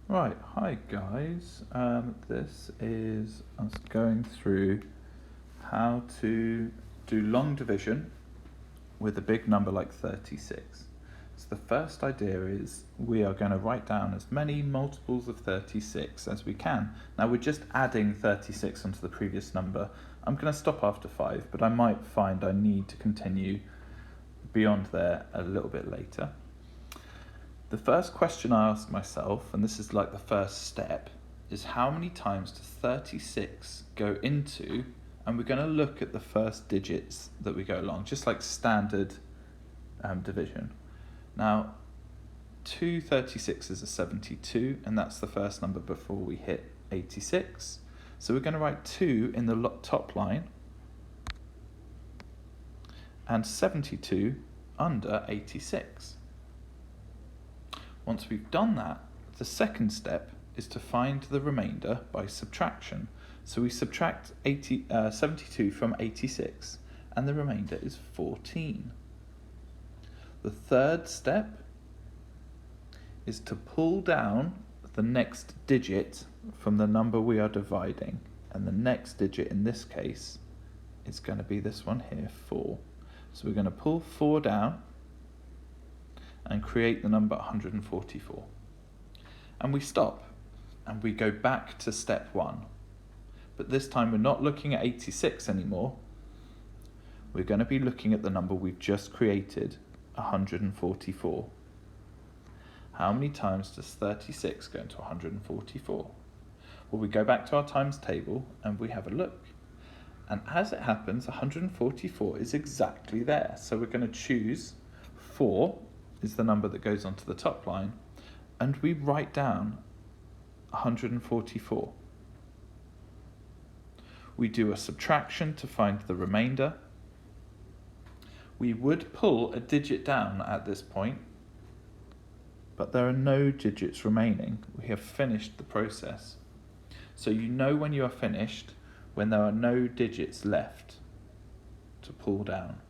Right, hi guys. This is us going through how to do long division with a big number like 36. So the first idea is we are going to write down as many multiples of 36 as we can. Now we're just adding 36 onto the previous number. I'm going to stop after 5, but I might find I need to continue beyond there a little bit later. The first question I ask myself, and this is like the first step, is how many times does 36 go into, and we're going to look at the first digits that we go along, just like standard division. Now, 2 36s are 72, and that's the first number before we hit 86. So we're going to write 2 in the top line, and 72 under 86. Once we've done that, the second step is to find the remainder by subtraction. So we subtract 72 from 86, and the remainder is 14. The third step is to pull down the next digit from the number we are dividing, and the next digit in this case is going to be this one here, 4. So we're going to pull 4 down and create the number 144. And we stop and we go back to step 1. But this time we're not looking at 86 anymore. We're going to be looking at the number we've just created, 144. How many times does 36 go into 144? Well, we go back to our times table and we have a look. And as it happens, 144 is exactly there. So we're going to choose 4 is the number that goes onto the top line, and we write down 144. We do a subtraction to find the remainder. We would pull a digit down at this point, but there are no digits remaining. We have finished the process. So you know when you are finished when there are no digits left to pull down.